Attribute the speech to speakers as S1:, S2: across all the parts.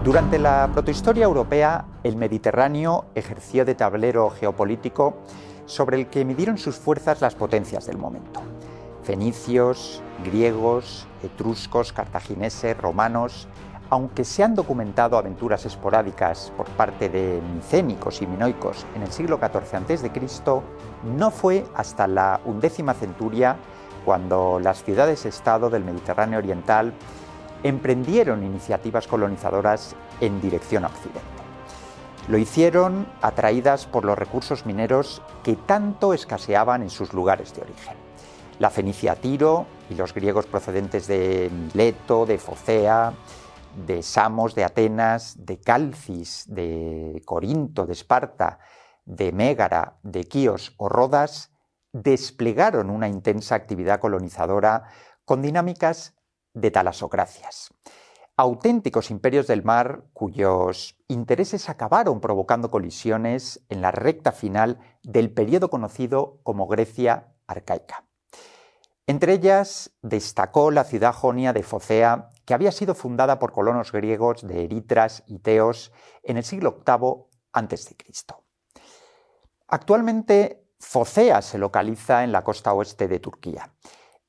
S1: Durante la protohistoria europea, el Mediterráneo ejerció de tablero geopolítico sobre el que midieron sus fuerzas las potencias del momento. Fenicios, griegos, etruscos, cartagineses, romanos, aunque se han documentado aventuras esporádicas por parte de micénicos y minoicos en el siglo XIV a.C., no fue hasta la XI centuria cuando las ciudades-estado del Mediterráneo oriental emprendieron iniciativas colonizadoras en dirección a Occidente. Lo hicieron atraídas por los recursos mineros que tanto escaseaban en sus lugares de origen. La fenicia Tiro y los griegos procedentes de Mileto, de Focea, de Samos, de Atenas, de Calcis, de Corinto, de Esparta, de Mégara, de Quíos o Rodas, desplegaron una intensa actividad colonizadora con dinámicas de talasocracias, auténticos imperios del mar cuyos intereses acabaron provocando colisiones en la recta final del periodo conocido como Grecia arcaica. Entre ellas destacó la ciudad jonia de Focea, que había sido fundada por colonos griegos de Eritras y Teos en el siglo VIII a.C. Actualmente, Focea se localiza en la costa oeste de Turquía,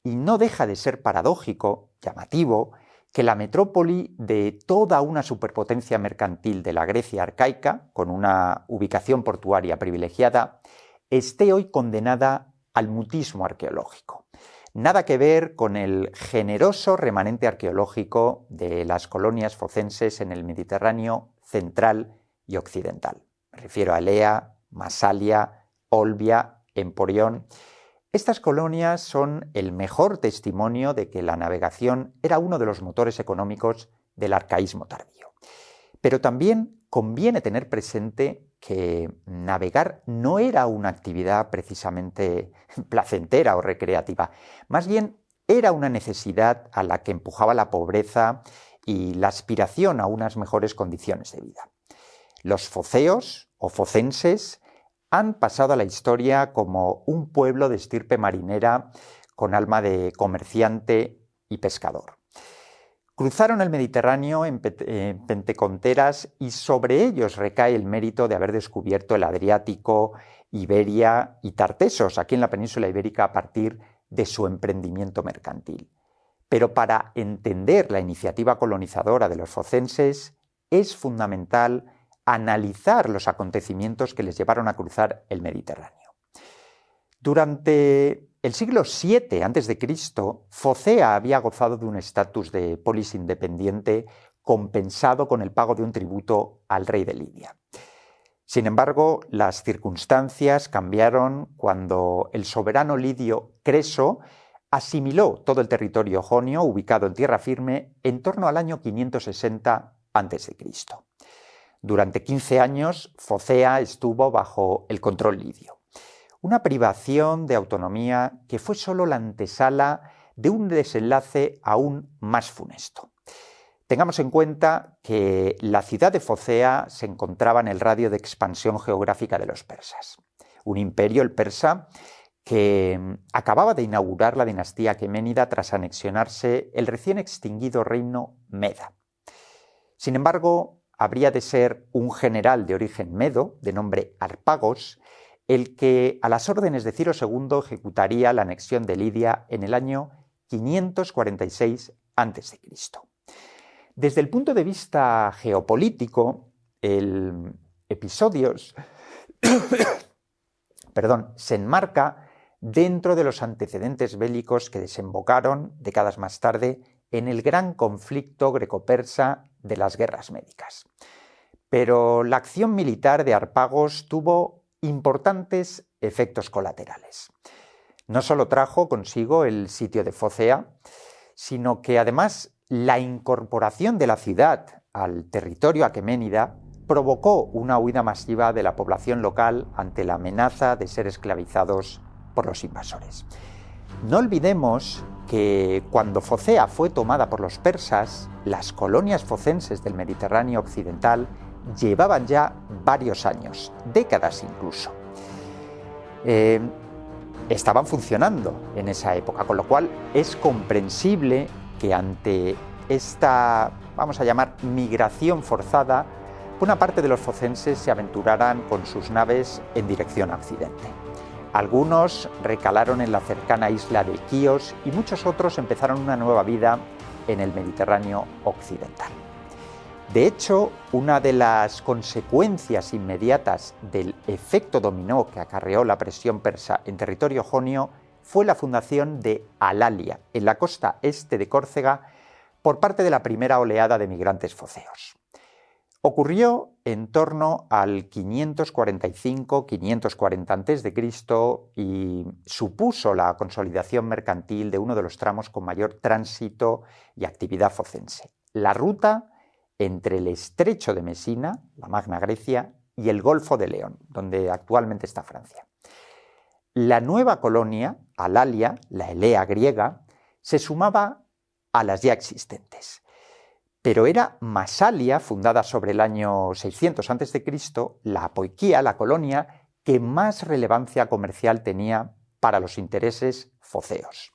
S1: y no deja de ser paradójico, llamativo, que la metrópoli de toda una superpotencia mercantil de la Grecia arcaica, con una ubicación portuaria privilegiada, esté hoy condenada al mutismo arqueológico. Nada que ver con el generoso remanente arqueológico de las colonias focenses en el Mediterráneo central y occidental. Me refiero a Elea, Masalia, Olbia, Emporión. Estas colonias son el mejor testimonio de que la navegación era uno de los motores económicos del arcaísmo tardío. Pero también conviene tener presente que navegar no era una actividad precisamente placentera o recreativa, más bien era una necesidad a la que empujaba la pobreza y la aspiración a unas mejores condiciones de vida. Los foceos o focenses han pasado a la historia como un pueblo de estirpe marinera con alma de comerciante y pescador. Cruzaron el Mediterráneo en penteconteras y sobre ellos recae el mérito de haber descubierto el Adriático, Iberia y Tartesos, aquí en la península ibérica, a partir de su emprendimiento mercantil. Pero para entender la iniciativa colonizadora de los focenses es fundamental analizar los acontecimientos que les llevaron a cruzar el Mediterráneo. Durante el siglo VII a.C., Focea había gozado de un estatus de polis independiente compensado con el pago de un tributo al rey de Lidia. Sin embargo, las circunstancias cambiaron cuando el soberano lidio Creso asimiló todo el territorio jonio ubicado en tierra firme en torno al año 560 a.C. Durante 15 años, Focea estuvo bajo el control lidio. Una privación de autonomía que fue solo la antesala de un desenlace aún más funesto. Tengamos en cuenta que la ciudad de Focea se encontraba en el radio de expansión geográfica de los persas. Un imperio, el persa, que acababa de inaugurar la dinastía aqueménida tras anexionarse el recién extinguido reino Meda. Sin embargo, habría de ser un general de origen medo, de nombre Harpagos, el que a las órdenes de Ciro II ejecutaría la anexión de Lidia en el año 546 a.C. Desde el punto de vista geopolítico, el Episodios se enmarca dentro de los antecedentes bélicos que desembocaron décadas más tarde en el gran conflicto greco-persa de las guerras médicas. Pero la acción militar de Harpagos tuvo importantes efectos colaterales. No solo trajo consigo el sitio de Focea, sino que además la incorporación de la ciudad al territorio aqueménida provocó una huida masiva de la población local ante la amenaza de ser esclavizados por los invasores. No olvidemos que cuando Focea fue tomada por los persas, las colonias focenses del Mediterráneo occidental llevaban ya varios años, décadas incluso. Estaban funcionando en esa época, con lo cual es comprensible que ante esta vamos a llamar migración forzada, una parte de los focenses se aventuraran con sus naves en dirección a Occidente. Algunos recalaron en la cercana isla de Quíos y muchos otros empezaron una nueva vida en el Mediterráneo occidental. De hecho, una de las consecuencias inmediatas del efecto dominó que acarreó la presión persa en territorio jonio fue la fundación de Alalia, en la costa este de Córcega, por parte de la primera oleada de migrantes foceos. Ocurrió en torno al 545-540 a.C. y supuso la consolidación mercantil de uno de los tramos con mayor tránsito y actividad focense, la ruta entre el estrecho de Mesina, la Magna Grecia, y el Golfo de León, donde actualmente está Francia. La nueva colonia, Alalia, la Elea griega, se sumaba a las ya existentes. Pero era Masalia, fundada sobre el año 600 a.C., la Apoiquía, la colonia que más relevancia comercial tenía para los intereses foceos.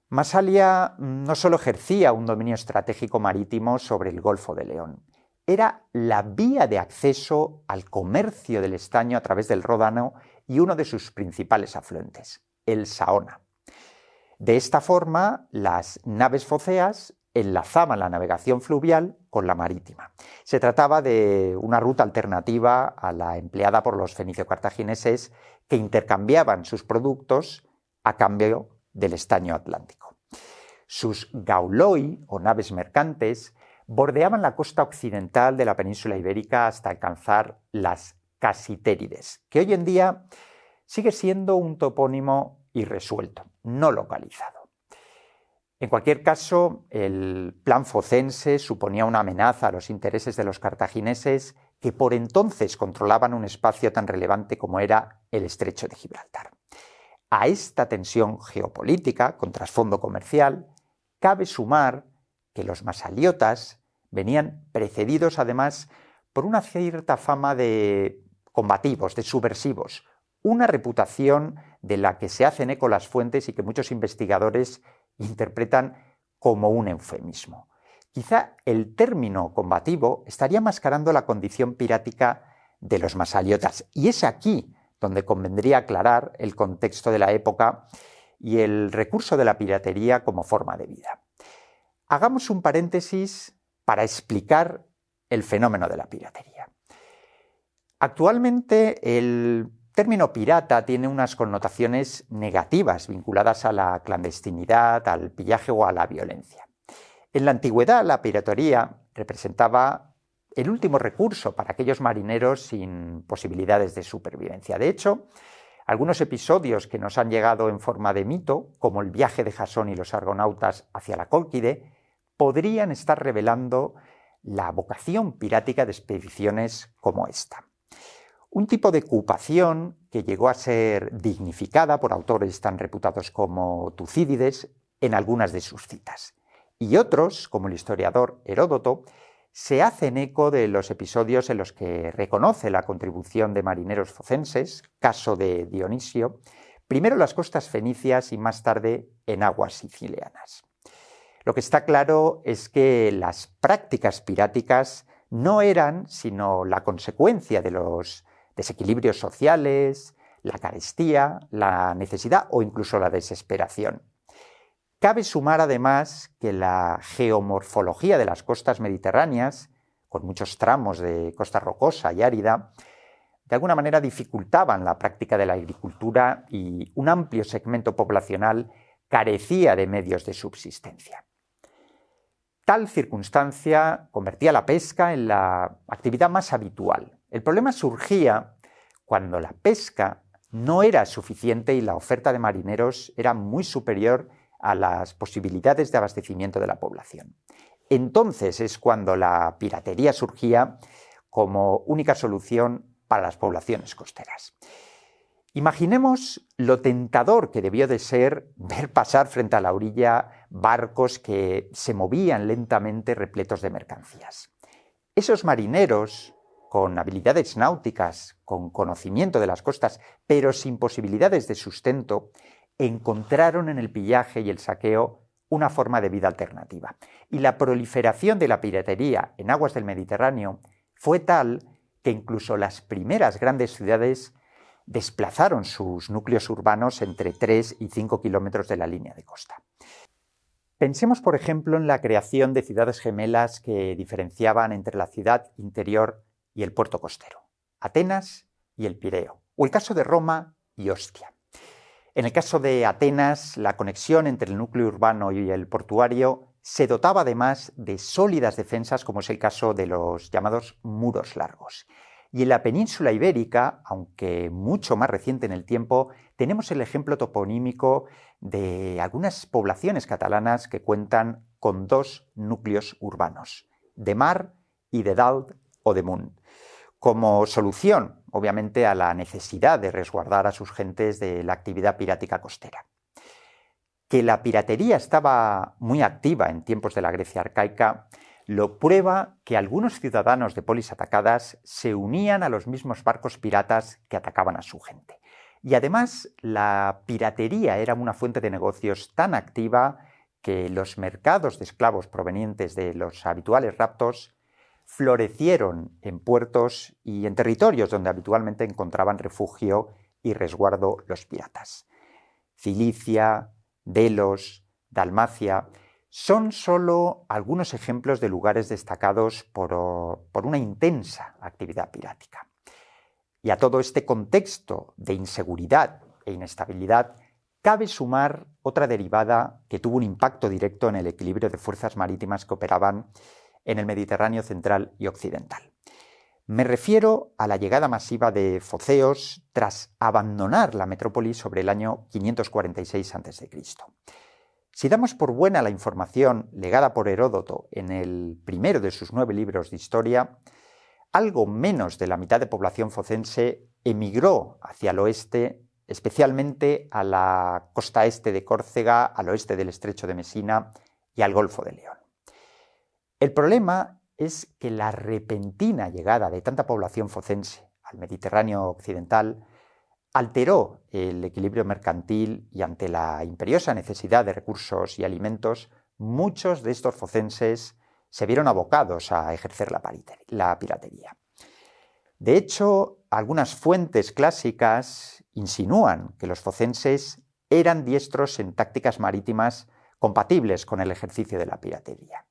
S1: Masalia no solo ejercía un dominio estratégico marítimo sobre el Golfo de León, era la vía de acceso al comercio del estaño a través del Ródano y uno de sus principales afluentes, el Saona. De esta forma, las naves foceas enlazaban la navegación fluvial con la marítima. Se trataba de una ruta alternativa a la empleada por los fenicio-cartagineses, que intercambiaban sus productos a cambio del estaño atlántico. Sus gauloi, o naves mercantes, bordeaban la costa occidental de la península ibérica hasta alcanzar las Casitérides, que hoy en día sigue siendo un topónimo irresuelto, no localizado. En cualquier caso, el plan focense suponía una amenaza a los intereses de los cartagineses, que por entonces controlaban un espacio tan relevante como era el Estrecho de Gibraltar. A esta tensión geopolítica, con trasfondo comercial, cabe sumar que los masaliotas venían precedidos además por una cierta fama de combativos, de subversivos, una reputación de la que se hacen eco las fuentes y que muchos investigadores interpretan como un eufemismo. Quizá el término combativo estaría mascarando la condición pirática de los masaliotas, y es aquí donde convendría aclarar el contexto de la época y el recurso de la piratería como forma de vida. Hagamos un paréntesis para explicar el fenómeno de la piratería. Actualmente el término pirata tiene unas connotaciones negativas vinculadas a la clandestinidad, al pillaje o a la violencia. En la antigüedad, la piratería representaba el último recurso para aquellos marineros sin posibilidades de supervivencia. De hecho, algunos episodios que nos han llegado en forma de mito, como el viaje de Jasón y los argonautas hacia la Cólquide, podrían estar revelando la vocación pirática de expediciones como esta. Un tipo de ocupación que llegó a ser dignificada por autores tan reputados como Tucídides en algunas de sus citas. Y otros, como el historiador Heródoto, se hacen eco de los episodios en los que reconoce la contribución de marineros focenses, caso de Dionisio, primero en las costas fenicias y más tarde en aguas sicilianas. Lo que está claro es que las prácticas piráticas no eran sino la consecuencia de los desequilibrios sociales, la carestía, la necesidad o incluso la desesperación. Cabe sumar además que la geomorfología de las costas mediterráneas, con muchos tramos de costa rocosa y árida, de alguna manera dificultaban la práctica de la agricultura y un amplio segmento poblacional carecía de medios de subsistencia. Tal circunstancia convertía la pesca en la actividad más habitual. El problema surgía cuando la pesca no era suficiente y la oferta de marineros era muy superior a las posibilidades de abastecimiento de la población. Entonces es cuando la piratería surgía como única solución para las poblaciones costeras. Imaginemos lo tentador que debió de ser ver pasar frente a la orilla barcos que se movían lentamente repletos de mercancías. Esos marineros, con habilidades náuticas, con conocimiento de las costas, pero sin posibilidades de sustento, encontraron en el pillaje y el saqueo una forma de vida alternativa. Y la proliferación de la piratería en aguas del Mediterráneo fue tal que incluso las primeras grandes ciudades desplazaron sus núcleos urbanos entre 3 y 5 kilómetros de la línea de costa. Pensemos, por ejemplo, en la creación de ciudades gemelas que diferenciaban entre la ciudad interior y el puerto costero, Atenas y el Pireo, o el caso de Roma y Ostia. En el caso de Atenas, la conexión entre el núcleo urbano y el portuario se dotaba además de sólidas defensas, como es el caso de los llamados muros largos. Y en la península ibérica, aunque mucho más reciente en el tiempo, tenemos el ejemplo toponímico de algunas poblaciones catalanas que cuentan con 2 núcleos urbanos, de Mar y de Dalt o de Munt, como solución, obviamente, a la necesidad de resguardar a sus gentes de la actividad pirática costera. Que la piratería estaba muy activa en tiempos de la Grecia arcaica lo prueba que algunos ciudadanos de polis atacadas se unían a los mismos barcos piratas que atacaban a su gente. Y además, la piratería era una fuente de negocios tan activa que los mercados de esclavos provenientes de los habituales raptos florecieron en puertos y en territorios donde habitualmente encontraban refugio y resguardo los piratas. Cilicia, Delos, Dalmacia son solo algunos ejemplos de lugares destacados por una intensa actividad pirática. Y a todo este contexto de inseguridad e inestabilidad cabe sumar otra derivada que tuvo un impacto directo en el equilibrio de fuerzas marítimas que operaban en el Mediterráneo central y occidental. Me refiero a la llegada masiva de foceos tras abandonar la metrópoli sobre el año 546 a.C. Si damos por buena la información legada por Heródoto en el primero de sus 9 libros de historia, algo menos de la mitad de población focense emigró hacia el oeste, especialmente a la costa este de Córcega, al oeste del estrecho de Mesina y al Golfo de León. El problema es que la repentina llegada de tanta población focense al Mediterráneo occidental alteró el equilibrio mercantil y ante la imperiosa necesidad de recursos y alimentos, muchos de estos focenses se vieron abocados a ejercer la piratería. De hecho, algunas fuentes clásicas insinúan que los focenses eran diestros en tácticas marítimas compatibles con el ejercicio de la piratería.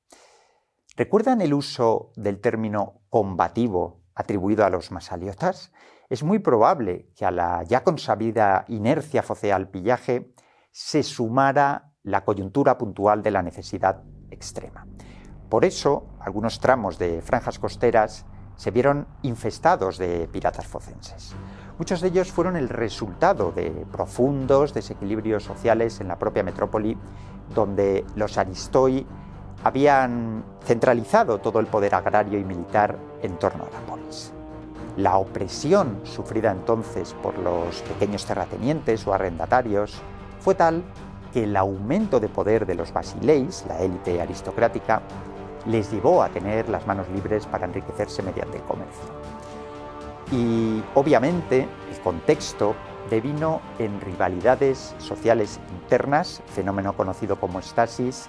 S1: ¿Recuerdan el uso del término combativo atribuido a los masaliotas? Es muy probable que a la ya consabida inercia focea al pillaje se sumara la coyuntura puntual de la necesidad extrema. Por eso, algunos tramos de franjas costeras se vieron infestados de piratas focenses. Muchos de ellos fueron el resultado de profundos desequilibrios sociales en la propia metrópoli, donde los aristoi habían centralizado todo el poder agrario y militar en torno a la polis. La opresión sufrida entonces por los pequeños terratenientes o arrendatarios fue tal que el aumento de poder de los basileis, la élite aristocrática, les llevó a tener las manos libres para enriquecerse mediante el comercio. Y obviamente el contexto devino en rivalidades sociales internas, fenómeno conocido como estasis,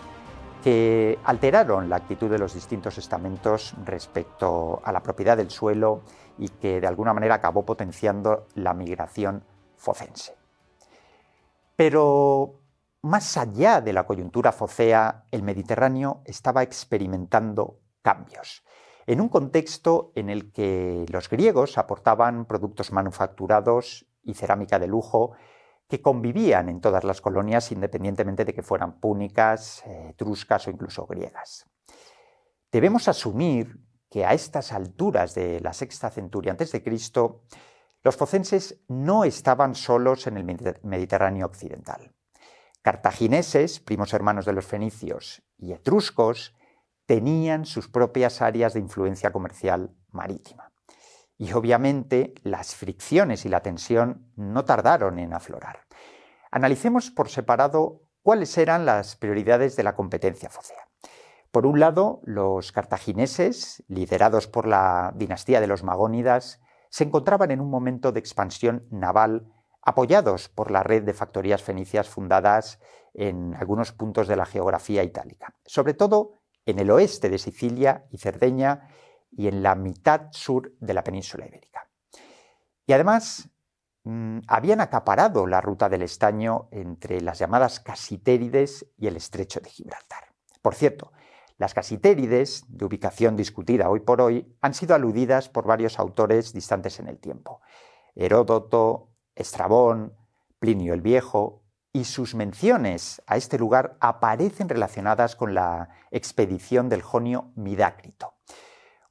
S1: que alteraron la actitud de los distintos estamentos respecto a la propiedad del suelo y que de alguna manera acabó potenciando la migración focense. Pero más allá de la coyuntura focea, el Mediterráneo estaba experimentando cambios, en un contexto en el que los griegos aportaban productos manufacturados y cerámica de lujo que convivían en todas las colonias independientemente de que fueran púnicas, etruscas o incluso griegas. Debemos asumir que a estas alturas de la sexta centuria a.C., los focenses no estaban solos en el Mediterráneo occidental. Cartagineses, primos hermanos de los fenicios, y etruscos tenían sus propias áreas de influencia comercial marítima. Y obviamente las fricciones y la tensión no tardaron en aflorar. Analicemos por separado cuáles eran las prioridades de la competencia focea. Por un lado, los cartagineses, liderados por la dinastía de los Magónidas, se encontraban en un momento de expansión naval apoyados por la red de factorías fenicias fundadas en algunos puntos de la geografía itálica, sobre todo en el oeste de Sicilia y Cerdeña y en la mitad sur de la península ibérica. Y además habían acaparado la ruta del estaño entre las llamadas Casitérides y el estrecho de Gibraltar. Por cierto, las Casitérides, de ubicación discutida hoy por hoy, han sido aludidas por varios autores distantes en el tiempo: Heródoto, Estrabón, Plinio el Viejo, y sus menciones a este lugar aparecen relacionadas con la expedición del jonio Midácrito,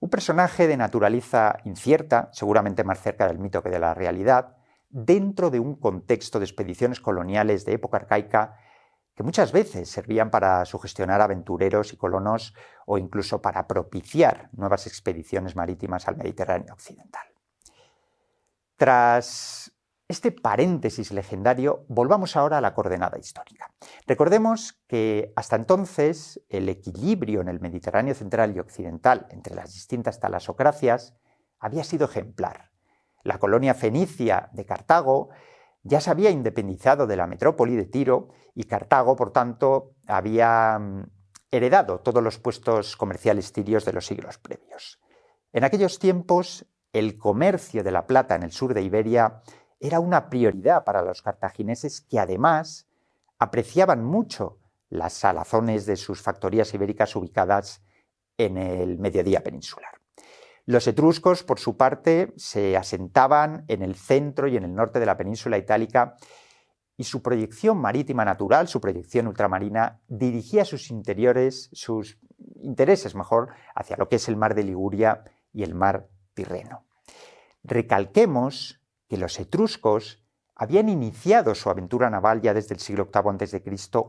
S1: un personaje de naturaleza incierta, seguramente más cerca del mito que de la realidad, dentro de un contexto de expediciones coloniales de época arcaica que muchas veces servían para sugestionar aventureros y colonos o incluso para propiciar nuevas expediciones marítimas al Mediterráneo occidental. Tras este paréntesis legendario, volvamos ahora a la coordenada histórica. Recordemos que hasta entonces el equilibrio en el Mediterráneo central y occidental entre las distintas talasocracias había sido ejemplar. La colonia fenicia de Cartago ya se había independizado de la metrópoli de Tiro y Cartago, por tanto, había heredado todos los puestos comerciales tirios de los siglos previos. En aquellos tiempos, el comercio de la plata en el sur de Iberia era una prioridad para los cartagineses, que además apreciaban mucho las salazones de sus factorías ibéricas ubicadas en el mediodía peninsular. Los etruscos, por su parte, se asentaban en el centro y en el norte de la península itálica, y su proyección marítima natural, su proyección ultramarina, dirigía sus intereses hacia lo que es el mar de Liguria y el mar Tirreno. Recalquemos que los etruscos habían iniciado su aventura naval ya desde el siglo VIII a.C.,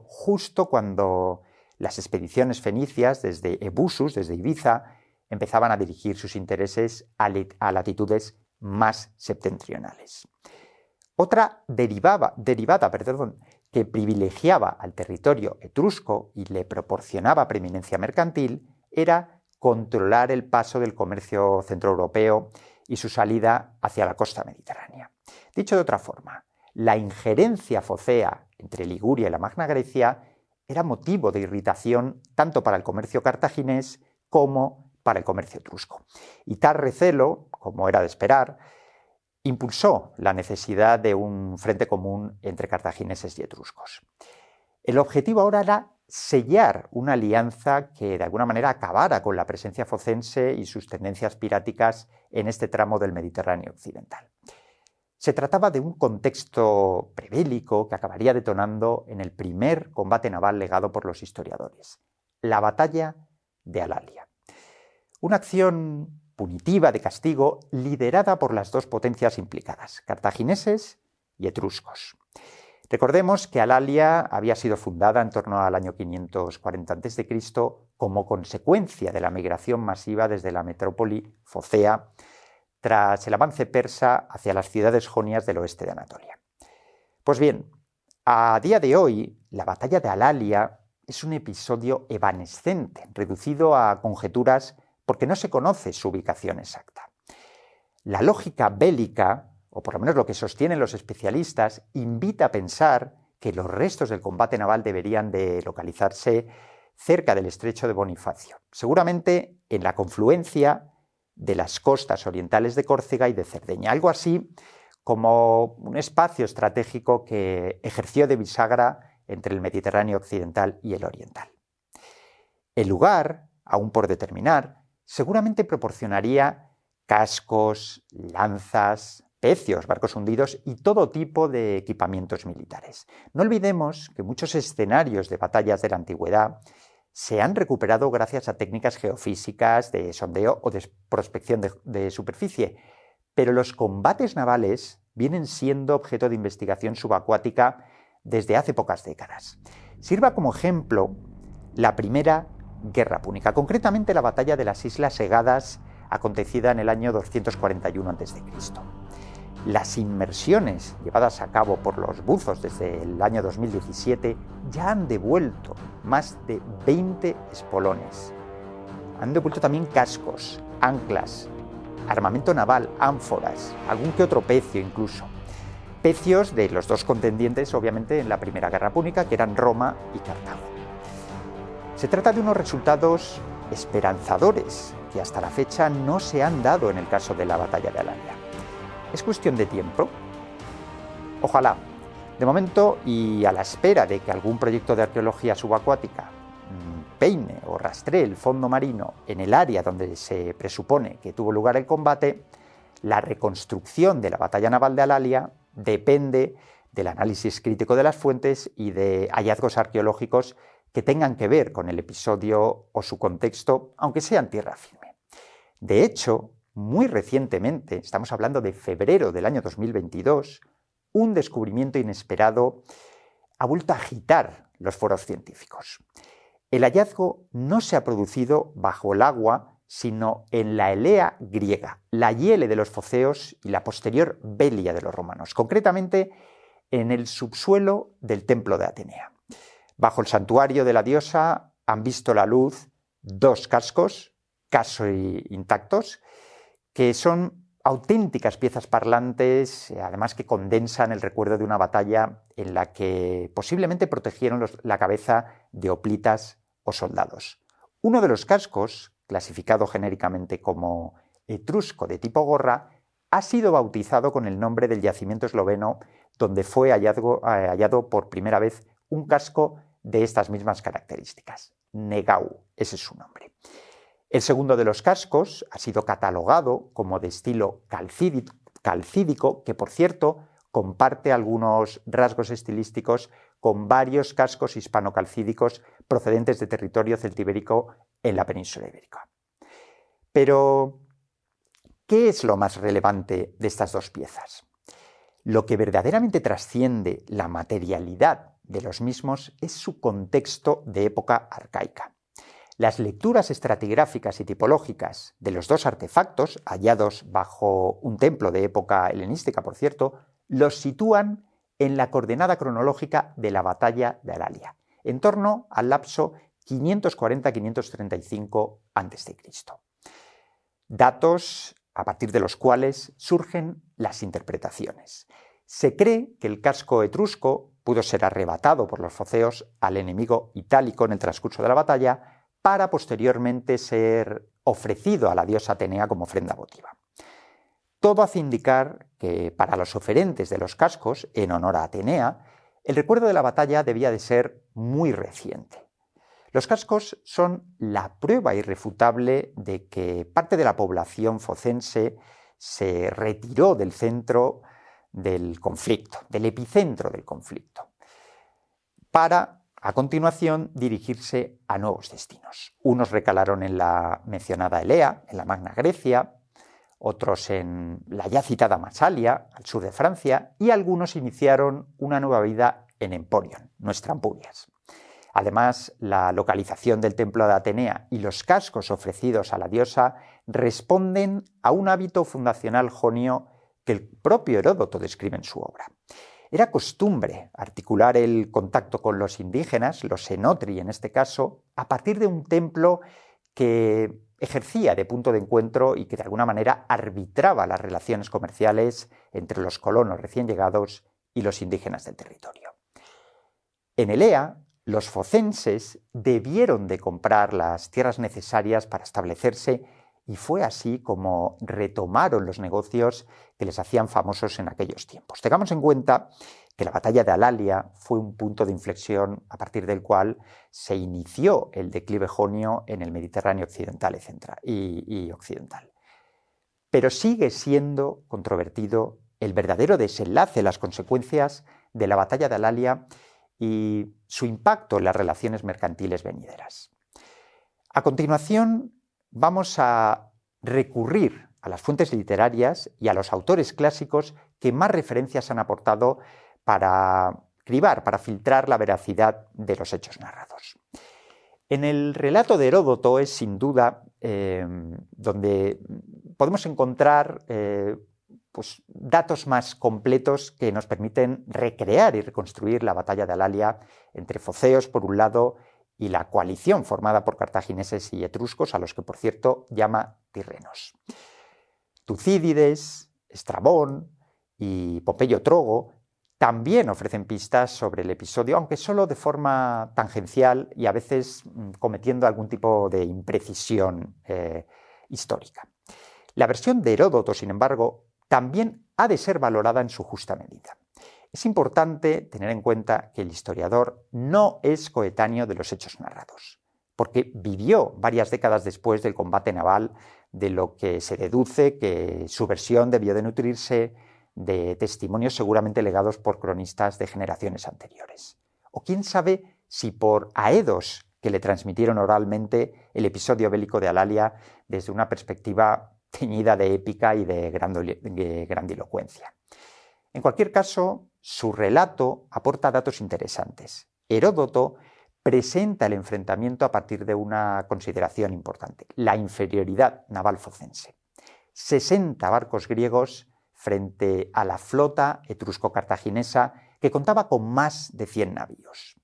S1: justo cuando las expediciones fenicias desde Ebusus, desde Ibiza, empezaban a dirigir sus intereses a latitudes más septentrionales. Otra derivada que privilegiaba al territorio etrusco y le proporcionaba preeminencia mercantil era controlar el paso del comercio centroeuropeo y su salida hacia la costa mediterránea. Dicho de otra forma, la injerencia focea entre Liguria y la Magna Grecia era motivo de irritación tanto para el comercio cartaginés como para el comercio etrusco. Y tal recelo, como era de esperar, impulsó la necesidad de un frente común entre cartagineses y etruscos. El objetivo ahora era sellar una alianza que de alguna manera acabara con la presencia focense y sus tendencias piráticas en este tramo del Mediterráneo occidental. Se trataba de un contexto prebélico que acabaría detonando en el primer combate naval legado por los historiadores, la batalla de Alalia. Una acción punitiva de castigo liderada por las dos potencias implicadas, cartagineses y etruscos. Recordemos que Alalia había sido fundada en torno al año 540 a.C. como consecuencia de la migración masiva desde la metrópoli focea tras el avance persa hacia las ciudades jonias del oeste de Anatolia. Pues bien, a día de hoy, la batalla de Alalia es un episodio evanescente, reducido a conjeturas porque no se conoce su ubicación exacta. La lógica bélica, o por lo menos lo que sostienen los especialistas, invita a pensar que los restos del combate naval deberían de localizarse cerca del estrecho de Bonifacio, seguramente en la confluencia de las costas orientales de Córcega y de Cerdeña, algo así como un espacio estratégico que ejerció de bisagra entre el Mediterráneo occidental y el oriental. El lugar, aún por determinar, seguramente proporcionaría cascos, lanzas, pecios, barcos hundidos y todo tipo de equipamientos militares. No olvidemos que muchos escenarios de batallas de la antigüedad se han recuperado gracias a técnicas geofísicas de sondeo o de prospección de superficie, pero los combates navales vienen siendo objeto de investigación subacuática desde hace pocas décadas. Sirva como ejemplo la primera guerra púnica, concretamente la batalla de las Islas Egadas, acontecida en el año 241 a.C. Las inmersiones llevadas a cabo por los buzos desde el año 2017 ya han devuelto más de 20 espolones. Han devuelto también cascos, anclas, armamento naval, ánforas, algún que otro pecio incluso. trapecios de los dos contendientes, obviamente, en la Primera Guerra Púnica, que eran Roma y Cartago. Se trata de unos resultados esperanzadores que hasta la fecha no se han dado en el caso de la batalla de Alalia. ¿Es cuestión de tiempo? Ojalá. De momento, y a la espera de que algún proyecto de arqueología subacuática peine o rastree el fondo marino en el área donde se presupone que tuvo lugar el combate, la reconstrucción de la batalla naval de Alalia depende del análisis crítico de las fuentes y de hallazgos arqueológicos que tengan que ver con el episodio o su contexto, aunque sea en tierra firme. De hecho, muy recientemente, estamos hablando de febrero del año 2022, un descubrimiento inesperado ha vuelto a agitar los foros científicos. El hallazgo no se ha producido bajo el agua, sino en la Elea griega, la hiele de los foceos y la posterior Belia de los romanos, concretamente en el subsuelo del templo de Atenea. Bajo el santuario de la diosa han visto la luz dos cascos, casi intactos, que son auténticas piezas parlantes, además que condensan el recuerdo de una batalla en la que posiblemente protegieron la cabeza de hoplitas o soldados. Uno de los cascos, clasificado genéricamente como etrusco de tipo gorra, ha sido bautizado con el nombre del yacimiento esloveno donde fue hallado por primera vez un casco de estas mismas características. Negau, ese es su nombre. El segundo de los cascos ha sido catalogado como de estilo calcídico, que por cierto comparte algunos rasgos estilísticos con varios cascos hispanocalcídicos procedentes de territorio celtibérico en la península ibérica. Pero, ¿qué es lo más relevante de estas dos piezas? Lo que verdaderamente trasciende la materialidad de los mismos es su contexto de época arcaica. Las lecturas estratigráficas y tipológicas de los dos artefactos, hallados bajo un templo de época helenística, por cierto, los sitúan en la coordenada cronológica de la batalla de Alalia, en torno al lapso 540-535 a.C. Datos a partir de los cuales surgen las interpretaciones. Se cree que el casco etrusco pudo ser arrebatado por los foceos al enemigo itálico en el transcurso de la batalla, para posteriormente ser ofrecido a la diosa Atenea como ofrenda votiva. Todo hace indicar que para los oferentes de los cascos, en honor a Atenea, el recuerdo de la batalla debía de ser muy reciente. Los cascos son la prueba irrefutable de que parte de la población focense se retiró del centro del conflicto, del epicentro del conflicto, para a continuación dirigirse a nuevos destinos. Unos recalaron en la mencionada Elea, en la Magna Grecia, otros en la ya citada Masalia, al sur de Francia, y algunos iniciaron una nueva vida en Emporion, nuestra Ampurias. Además, la localización del templo de Atenea y los cascos ofrecidos a la diosa responden a un hábito fundacional jonio que el propio Heródoto describe en su obra. Era costumbre articular el contacto con los indígenas, los Enotri en este caso, a partir de un templo que ejercía de punto de encuentro y que de alguna manera arbitraba las relaciones comerciales entre los colonos recién llegados y los indígenas del territorio. En Elea, los focenses debieron de comprar las tierras necesarias para establecerse y fue así como retomaron los negocios que les hacían famosos en aquellos tiempos. Tengamos en cuenta que la batalla de Alalia fue un punto de inflexión a partir del cual se inició el declive jonio en el Mediterráneo occidental y occidental. Pero sigue siendo controvertido el verdadero desenlace, las consecuencias de la batalla de Alalia y su impacto en las relaciones mercantiles venideras. A continuación, vamos a recurrir a las fuentes literarias y a los autores clásicos que más referencias han aportado para cribar, para filtrar la veracidad de los hechos narrados. En el relato de Heródoto es sin duda donde podemos encontrar datos más completos que nos permiten recrear y reconstruir la batalla de Alalia entre foceos por un lado y la coalición formada por cartagineses y etruscos, a los que por cierto llama tirrenos. Tucídides, Estrabón y Pompeyo Trogo también ofrecen pistas sobre el episodio, aunque solo de forma tangencial y a veces cometiendo algún tipo de imprecisión histórica. La versión de Heródoto, sin embargo, también ha de ser valorada en su justa medida. Es importante tener en cuenta que el historiador no es coetáneo de los hechos narrados, porque vivió varias décadas después del combate naval, de lo que se deduce que su versión debió de nutrirse de testimonios seguramente legados por cronistas de generaciones anteriores. O quién sabe si por aedos que le transmitieron oralmente el episodio bélico de Alalia desde una perspectiva teñida de épica y de grandilocuencia. En cualquier caso, su relato aporta datos interesantes. Heródoto presenta el enfrentamiento a partir de una consideración importante: la inferioridad naval focense. 60 barcos griegos frente a la flota etrusco-cartaginesa, que contaba con más de 100 navíos.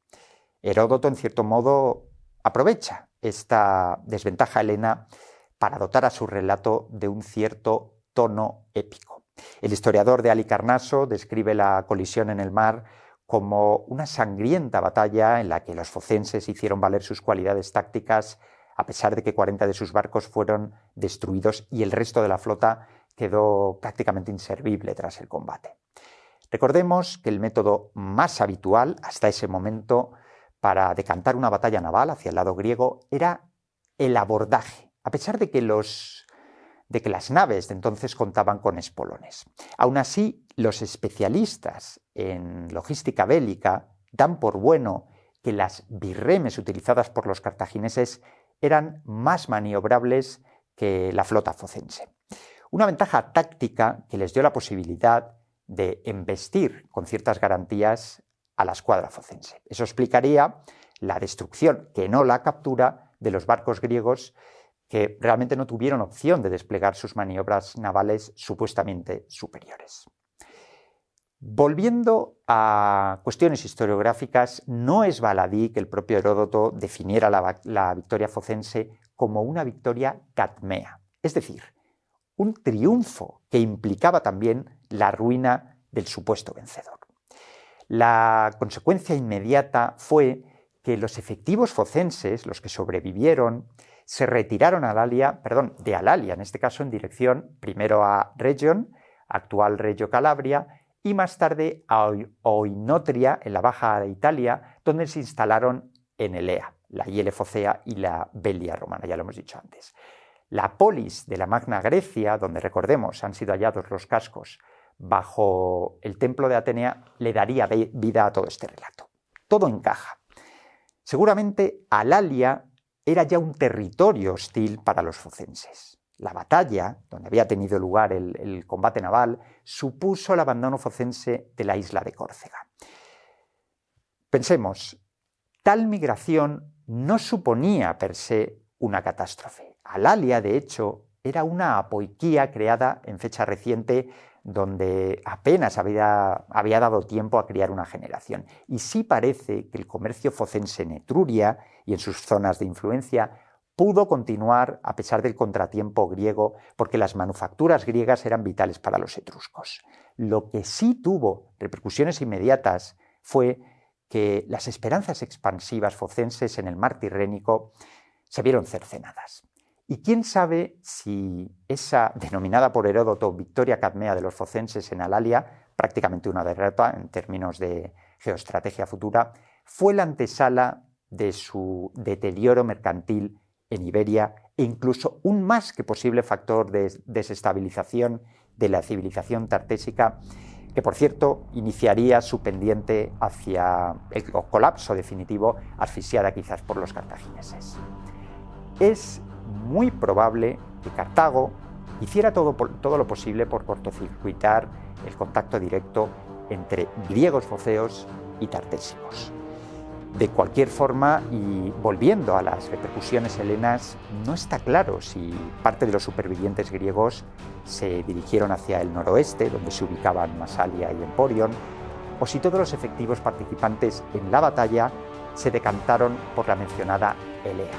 S1: Heródoto, en cierto modo, aprovecha esta desventaja helena para dotar a su relato de un cierto tono épico. El historiador de Halicarnaso describe la colisión en el mar como una sangrienta batalla en la que los focenses hicieron valer sus cualidades tácticas, a pesar de que 40 de sus barcos fueron destruidos y el resto de la flota quedó prácticamente inservible tras el combate. Recordemos que el método más habitual hasta ese momento para decantar una batalla naval hacia el lado griego era el abordaje, a pesar de que las naves de entonces contaban con espolones. Aún así, los especialistas en logística bélica dan por bueno que las birremes utilizadas por los cartagineses eran más maniobrables que la flota focense. Una ventaja táctica que les dio la posibilidad de embestir con ciertas garantías a la escuadra focense. Eso explicaría la destrucción, que no la captura, de los barcos griegos, que realmente no tuvieron opción de desplegar sus maniobras navales supuestamente superiores. Volviendo a cuestiones historiográficas, no es baladí que el propio Heródoto definiera la victoria focense como una victoria cadmea, es decir, un triunfo que implicaba también la ruina del supuesto vencedor. La consecuencia inmediata fue que los efectivos focenses, los que sobrevivieron, se retiraron de Alalia, en este caso en dirección primero a Rhegion, actual Reggio Calabria, y más tarde a Oinotria, en la Baja Italia, donde se instalaron en Elea, la Hiele Focea y la Velia romana, ya lo hemos dicho antes. La polis de la Magna Grecia, donde recordemos han sido hallados los cascos bajo el templo de Atenea, le daría vida a todo este relato. Todo encaja. Seguramente Alalia era ya un territorio hostil para los focenses. La batalla, donde había tenido lugar el combate naval, supuso el abandono focense de la isla de Córcega. Pensemos, tal migración no suponía per se una catástrofe. Alalia, de hecho, era una apoiquía creada en fecha reciente, donde apenas había dado tiempo a criar una generación. Y sí parece que el comercio focense en Etruria y en sus zonas de influencia pudo continuar a pesar del contratiempo griego, porque las manufacturas griegas eran vitales para los etruscos. Lo que sí tuvo repercusiones inmediatas fue que las esperanzas expansivas focenses en el mar Tirrénico se vieron cercenadas. Y quién sabe si esa denominada por Heródoto victoria cadmea de los focenses en Alalia, prácticamente una derrota en términos de geoestrategia futura, fue la antesala de su deterioro mercantil en Iberia e incluso un más que posible factor de desestabilización de la civilización tartésica, que por cierto iniciaría su pendiente hacia el colapso definitivo, asfixiada quizás por los cartagineses. Es muy probable que Cartago hiciera todo lo posible por cortocircuitar el contacto directo entre griegos foceos y tartésicos. De cualquier forma, y volviendo a las repercusiones helenas, no está claro si parte de los supervivientes griegos se dirigieron hacia el noroeste, donde se ubicaban Masalia y Emporion, o si todos los efectivos participantes en la batalla se decantaron por la mencionada Elea.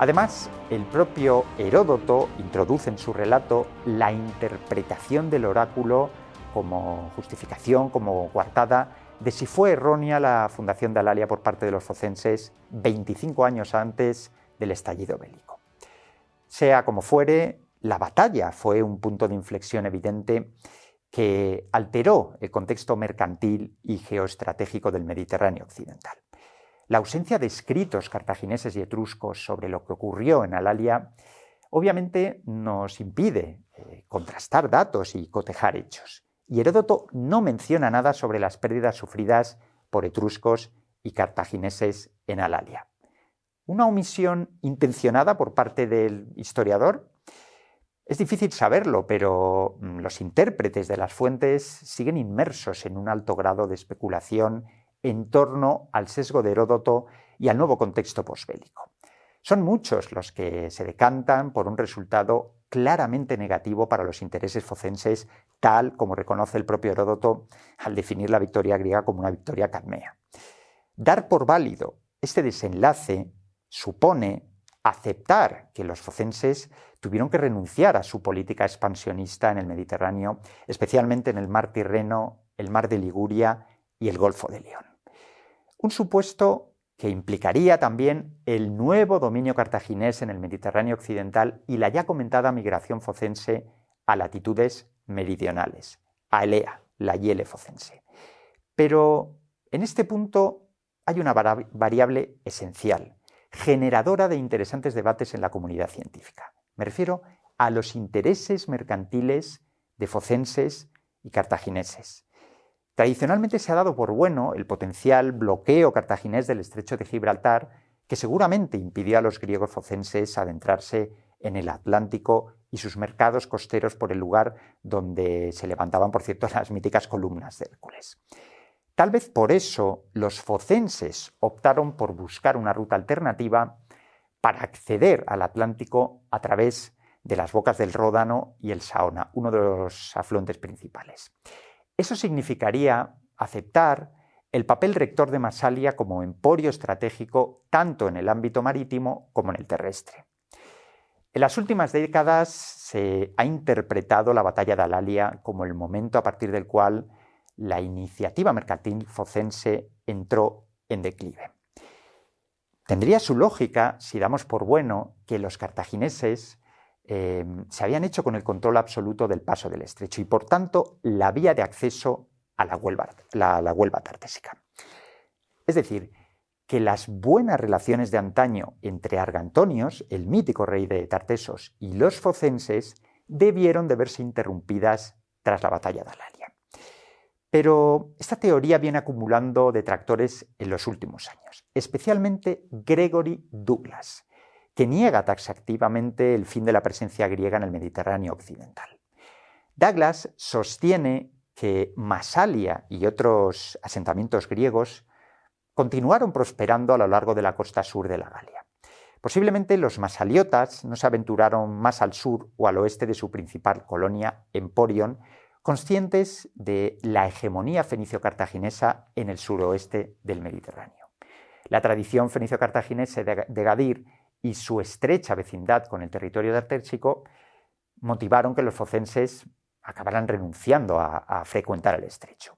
S1: Además, el propio Heródoto introduce en su relato la interpretación del oráculo como justificación, como coartada, de si fue errónea la fundación de Alalia por parte de los focenses 25 años antes del estallido bélico. Sea como fuere, la batalla fue un punto de inflexión evidente que alteró el contexto mercantil y geoestratégico del Mediterráneo occidental. La ausencia de escritos cartagineses y etruscos sobre lo que ocurrió en Alalia obviamente nos impide contrastar datos y cotejar hechos. Y Heródoto no menciona nada sobre las pérdidas sufridas por etruscos y cartagineses en Alalia. ¿Una omisión intencionada por parte del historiador? Es difícil saberlo, pero los intérpretes de las fuentes siguen inmersos en un alto grado de especulación en torno al sesgo de Heródoto y al nuevo contexto posbélico. Son muchos los que se decantan por un resultado claramente negativo para los intereses focenses, tal como reconoce el propio Heródoto al definir la victoria griega como una victoria cadmea. Dar por válido este desenlace supone aceptar que los focenses tuvieron que renunciar a su política expansionista en el Mediterráneo, especialmente en el mar Tirreno, el mar de Liguria y el Golfo de León. Un supuesto que implicaría también el nuevo dominio cartaginés en el Mediterráneo occidental y la ya comentada migración focense a latitudes meridionales, a Elea, la hiele focense. Pero en este punto hay una variable esencial, generadora de interesantes debates en la comunidad científica. Me refiero a los intereses mercantiles de focenses y cartagineses. Tradicionalmente se ha dado por bueno el potencial bloqueo cartaginés del estrecho de Gibraltar, que seguramente impidió a los griegos focenses adentrarse en el Atlántico y sus mercados costeros por el lugar donde se levantaban, por cierto, las míticas columnas de Hércules. Tal vez por eso los focenses optaron por buscar una ruta alternativa para acceder al Atlántico a través de las bocas del Ródano y el Saona, uno de los afluentes principales. Eso significaría aceptar el papel rector de Masalia como emporio estratégico tanto en el ámbito marítimo como en el terrestre. En las últimas décadas se ha interpretado la batalla de Alalia como el momento a partir del cual la iniciativa mercantil focense entró en declive. Tendría su lógica si damos por bueno que los cartagineses se habían hecho con el control absoluto del paso del estrecho y, por tanto, la vía de acceso a la Huelva tartésica. Es decir, que las buenas relaciones de antaño entre Argantonios, el mítico rey de Tartesos, y los focenses debieron de verse interrumpidas tras la batalla de Alalia. Pero esta teoría viene acumulando detractores en los últimos años, especialmente Gregory Douglas, que niega taxativamente el fin de la presencia griega en el Mediterráneo occidental. Douglas sostiene que Masalia y otros asentamientos griegos continuaron prosperando a lo largo de la costa sur de la Galia. Posiblemente los masaliotas no se aventuraron más al sur o al oeste de su principal colonia, Emporion, conscientes de la hegemonía fenicio-cartaginesa en el suroeste del Mediterráneo. La tradición fenicio-cartaginesa de Gadir y su estrecha vecindad con el territorio tartésico motivaron que los focenses acabaran renunciando a frecuentar el estrecho.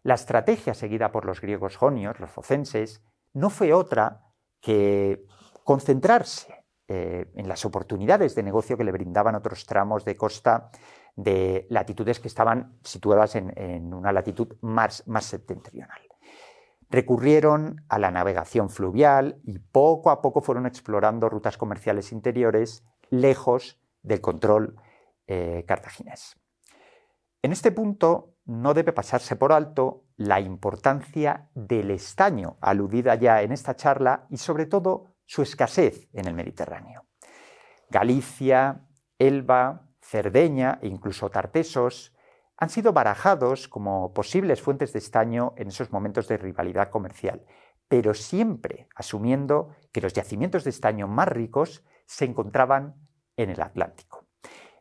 S1: La estrategia seguida por los griegos jonios, los focenses, no fue otra que concentrarse en las oportunidades de negocio que le brindaban otros tramos de costa de latitudes que estaban situadas en una latitud más septentrional. Recurrieron a la navegación fluvial y poco a poco fueron explorando rutas comerciales interiores lejos del control cartaginés. En este punto no debe pasarse por alto la importancia del estaño, aludida ya en esta charla, y sobre todo su escasez en el Mediterráneo. Galicia, Elba, Cerdeña e incluso Tartesos han sido barajados como posibles fuentes de estaño en esos momentos de rivalidad comercial, pero siempre asumiendo que los yacimientos de estaño más ricos se encontraban en el Atlántico.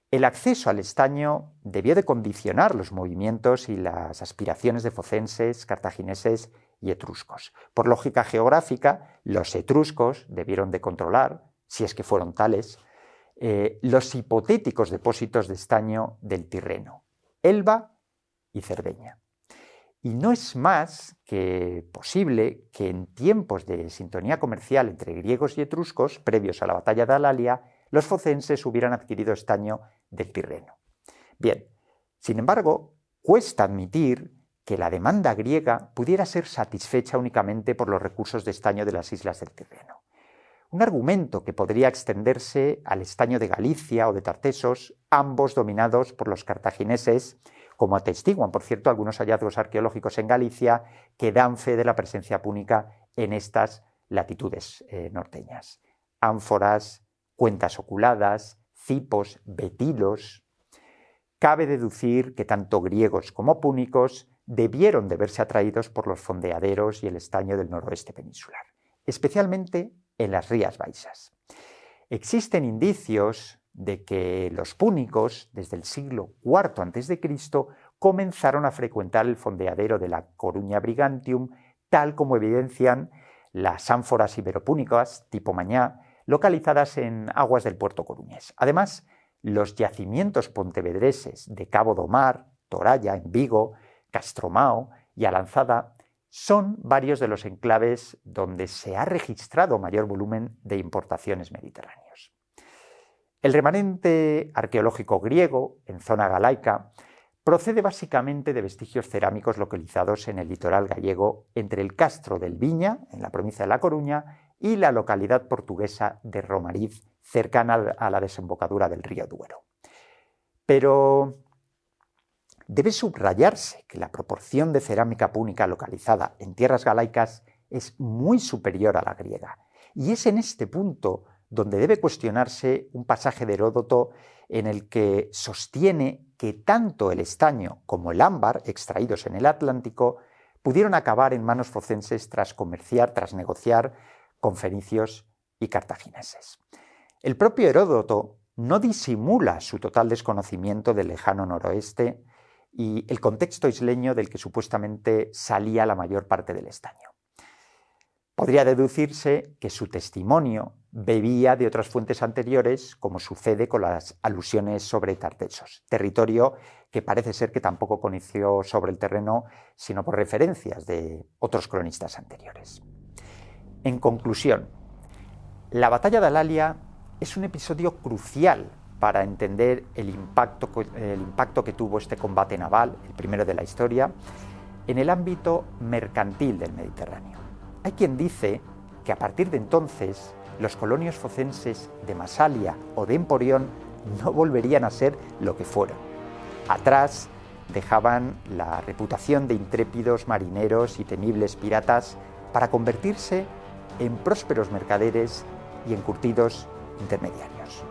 S1: El acceso al estaño debió de condicionar los movimientos y las aspiraciones de focenses, cartagineses y etruscos. Por lógica geográfica, los etruscos debieron de controlar, si es que fueron tales, los hipotéticos depósitos de estaño del Tirreno. Elba y Cerdeña. Y no es más que posible que en tiempos de sintonía comercial entre griegos y etruscos, previos a la batalla de Alalia, los focenses hubieran adquirido estaño del Tirreno. Bien, sin embargo, cuesta admitir que la demanda griega pudiera ser satisfecha únicamente por los recursos de estaño de las islas del Tirreno. Un argumento que podría extenderse al estaño de Galicia o de Tartesos, ambos dominados por los cartagineses, como atestiguan, por cierto, algunos hallazgos arqueológicos en Galicia que dan fe de la presencia púnica en estas latitudes norteñas. Ánforas, cuentas oculadas, cipos, betilos. Cabe deducir que tanto griegos como púnicos debieron de verse atraídos por los fondeaderos y el estaño del noroeste peninsular, especialmente en las Rías Baixas. Existen indicios de que los púnicos, desde el siglo IV a.C., comenzaron a frecuentar el fondeadero de la Coruña Brigantium, tal como evidencian las ánforas iberopúnicas tipo Mañá, localizadas en aguas del puerto coruñés. Además, los yacimientos pontevedreses de Cabo do Mar, Toralla, en Vigo, Castromao y Alanzada son varios de los enclaves donde se ha registrado mayor volumen de importaciones mediterráneos. El remanente arqueológico griego, en zona galaica, procede básicamente de vestigios cerámicos localizados en el litoral gallego entre el castro del Viña, en la provincia de La Coruña, y la localidad portuguesa de Romariz, cercana a la desembocadura del río Duero. Pero debe subrayarse que la proporción de cerámica púnica localizada en tierras galaicas es muy superior a la griega, y es en este punto donde debe cuestionarse un pasaje de Heródoto en el que sostiene que tanto el estaño como el ámbar, extraídos en el Atlántico, pudieron acabar en manos focenses tras negociar con fenicios y cartagineses. El propio Heródoto no disimula su total desconocimiento del lejano noroeste y el contexto isleño del que supuestamente salía la mayor parte del estaño. Podría deducirse que su testimonio bebía de otras fuentes anteriores, como sucede con las alusiones sobre Tartesos, territorio que parece ser que tampoco conoció sobre el terreno, sino por referencias de otros cronistas anteriores. En conclusión, la batalla de Alalia es un episodio crucial para entender el impacto que tuvo este combate naval, el primero de la historia, en el ámbito mercantil del Mediterráneo. Hay quien dice que a partir de entonces los colonios focenses de Masalia o de Emporión no volverían a ser lo que fueron. Atrás dejaban la reputación de intrépidos marineros y temibles piratas para convertirse en prósperos mercaderes y encurtidos intermediarios.